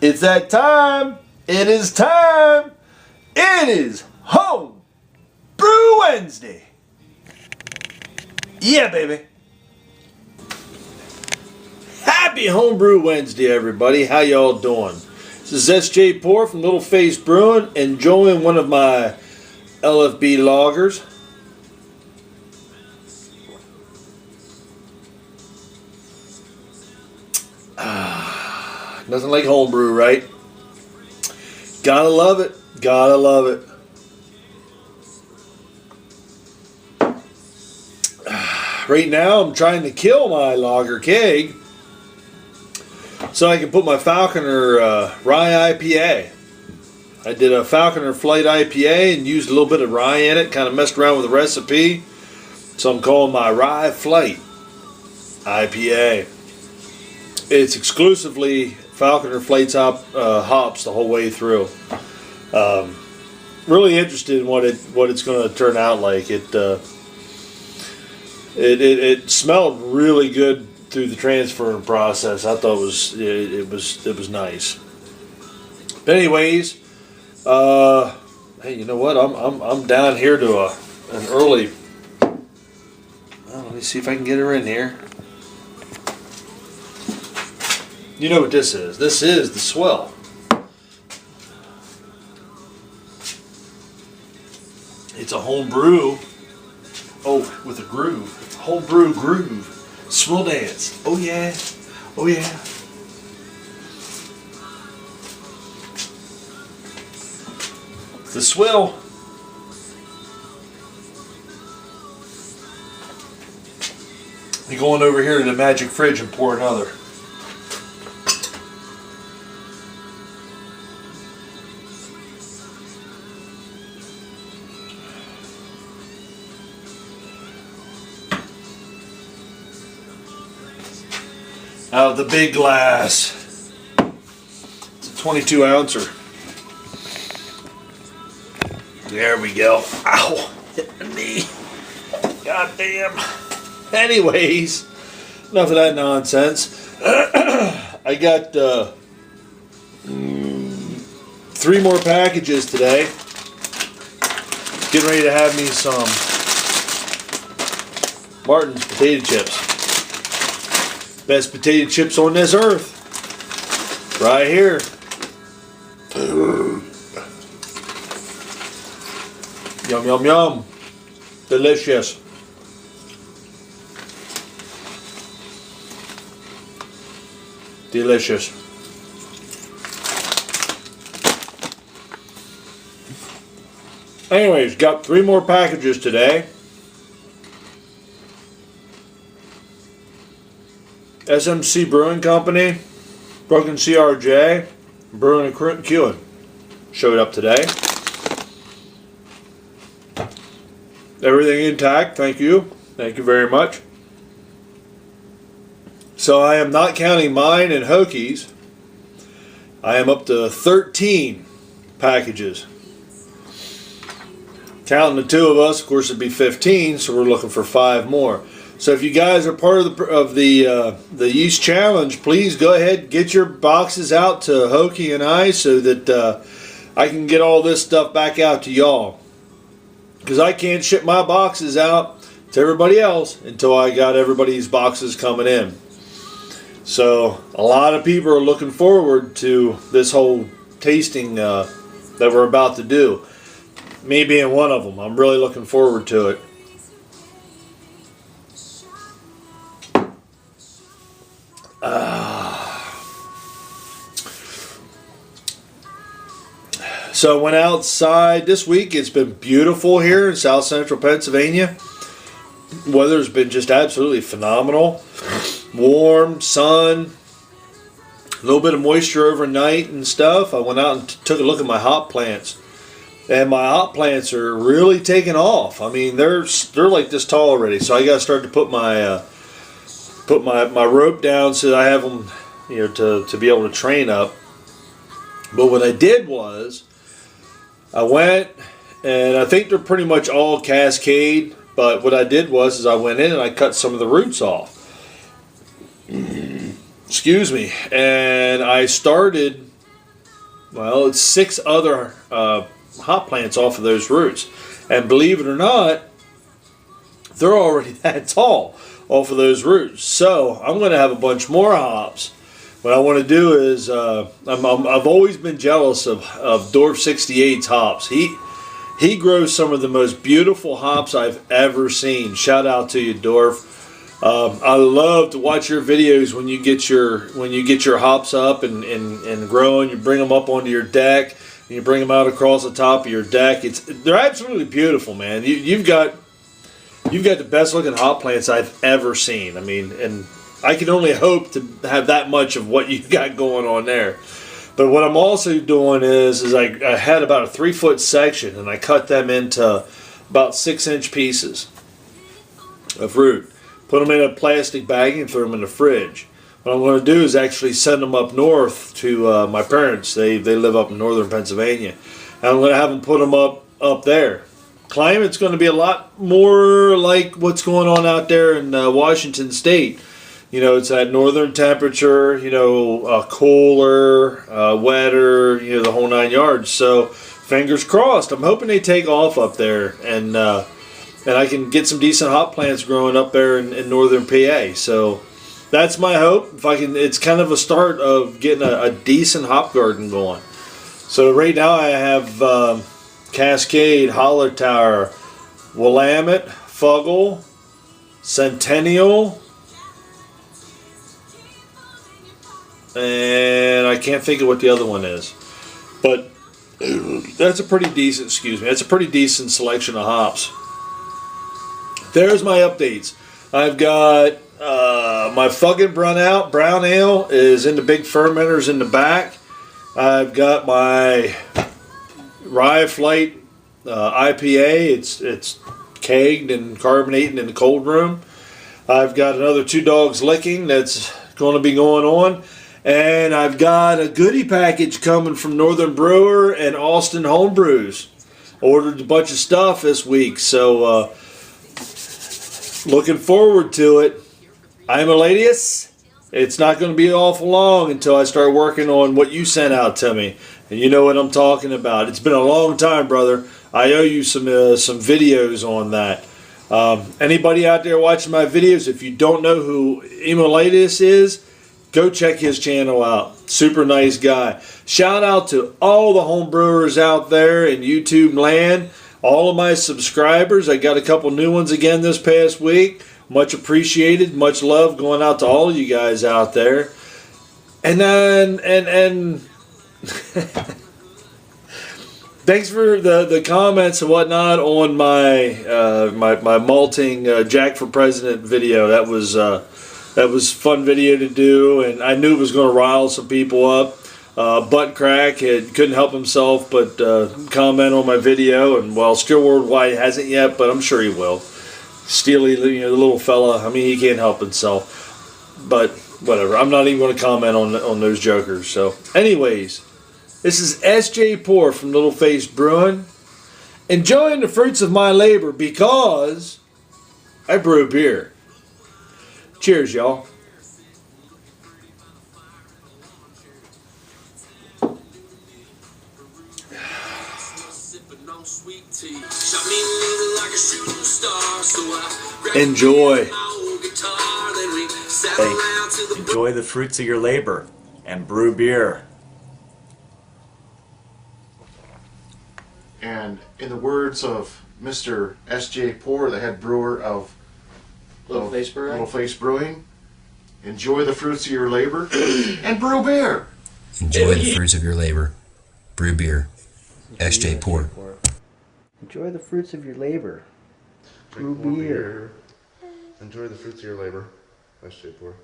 It's that time. It is time. It is Homebrew Wednesday. Yeah, baby. Happy Homebrew Wednesday, everybody. How y'all doing? This is S.J. Poor from Little Face Brewing, enjoying one of my LFB lagers. Nothing like homebrew, right? Gotta love it. Gotta love it. Right now, I'm trying to kill my lager keg so I can put my Falconer rye IPA. I did a Falconer Flight IPA and used a little bit of rye in it. Kind of messed around with the recipe. So I'm calling my Rye Flight IPA. It's exclusively Falconer Flights hops the whole way through. Really interested in what it's going to turn out like. It smelled really good through the transferring process. I thought it was nice. But anyways, hey, you know what? I'm down here to an early. Well, let me see if I can get her in here. You know what this is? This is the Swell. It's a homebrew. Oh, with a groove. It's a homebrew groove. Swill dance. Oh yeah. Oh yeah. The Swill. You're going over here to the magic fridge and pour another. Out of the big glass. It's a 22 ouncer. There we go. Ow! Hit my knee. God damn. Anyways, enough of that nonsense. I got 3 more packages today. Getting ready to have me some Martin's potato chips. Best potato chips on this earth. Right here. Yum, yum, yum. Delicious. Delicious. Anyways, got 3 more packages today. SMC Brewing Company, Broken CRJ, Brewing and Queuing showed up today. Everything intact, thank you. Thank you very much. So I am not counting mine and Hokies. I am up to 13 packages. Counting the 2 of us, of course, it'd be 15, so we're looking for 5 more. So if you guys are part of the yeast challenge, please go ahead, get your boxes out to Hokie and I so that I can get all this stuff back out to y'all. Because I can't ship my boxes out to everybody else until I got everybody's boxes coming in. So a lot of people are looking forward to this whole tasting that we're about to do. Me being one of them. I'm really looking forward to it. So I went outside this week. It's been beautiful here in South Central Pennsylvania. Weather's been just absolutely phenomenal. Warm, sun, a little bit of moisture overnight and stuff. I went out and took a look at my hop plants. And my hop plants are really taking off. I mean, they're like this tall already. So I got to start to put my rope down so that I have them, to be able to train up. But what I did was, I went, and I think they're pretty much all cascade. But what I did was, I went in and I cut some of the roots off. Excuse me. And I started well, it's 6 other hop plants off of those roots. And believe it or not, they're already that tall off of those roots. So I'm going to have a bunch more hops. What I want to do is, I've always been jealous of Dorf 68's hops. He grows some of the most beautiful hops I've ever seen. Shout out to you, Dorf. I love to watch your videos when you get your hops up and growing. You bring them up onto your deck and you bring them out across the top of your deck. They're absolutely beautiful, man. You've got the best looking hop plants I've ever seen. I mean, and I can only hope to have that much of what you got going on there. But what I'm also doing is I had about a 3-foot section and I cut them into about 6-inch pieces of root. Put them in a plastic bag and throw them in the fridge. What I'm going to do is actually send them up north to my parents. They live up in northern Pennsylvania. And I'm going to have them put them up there. Climate's going to be a lot more like what's going on out there in Washington State. You know, it's that northern temperature, cooler, wetter, the whole 9 yards. So, fingers crossed. I'm hoping they take off up there, and I can get some decent hop plants growing up there in northern PA. So, that's my hope. If I can, it's kind of a start of getting a decent hop garden going. So, right now I have Cascade, Holler Tower, Willamette, Fuggle, Centennial, and I can't think of what the other one is, but that's a pretty decent. That's a pretty decent selection of hops. There's my updates. I've got my fucking brown ale is in the big fermenters in the back. I've got my Rye Flight IPA. It's kegged and carbonating in the cold room. I've got another 2 Dogs Licking that's going to be going on. And I've got a goodie package coming from Northern Brewer and Austin Homebrews. Ordered a bunch of stuff this week, so looking forward to it. I'm Eladius. It's not going to be awful long until I start working on what you sent out to me. And you know what I'm talking about. It's been a long time, brother. I owe you some videos on that. Anybody out there watching my videos, if you don't know who Emolitis is, go check his channel out. Super nice guy. Shout out to all the home brewers out there in YouTube land. All of my subscribers. I got a couple new ones again this past week. Much appreciated. Much love going out to all of you guys out there. And then thanks for the comments and whatnot on my malting Jack for President video. That was a fun video to do, and I knew it was going to rile some people up. Butt Crack couldn't help himself but comment on my video, and well, Still Worldwide hasn't yet, but I'm sure he will. Steely, the little fella, I mean, he can't help himself. But whatever, I'm not even going to comment on those jokers. So, anyways, this is SJ Poor from Little Face Brewing, enjoying the fruits of my labor because I brew beer. Cheers, y'all. Enjoy. Hey, enjoy the fruits of your labor and brew beer. And in the words of Mr. S.J. Poor, the head brewer of Little Face Brewing, enjoy the fruits of your labor and brew beer. Enjoy the fruits of your labor. Brew beer. S.J. Poor. Enjoy the fruits of your labor. Brew beer. Enjoy the fruits of your labor. S.J. Poor.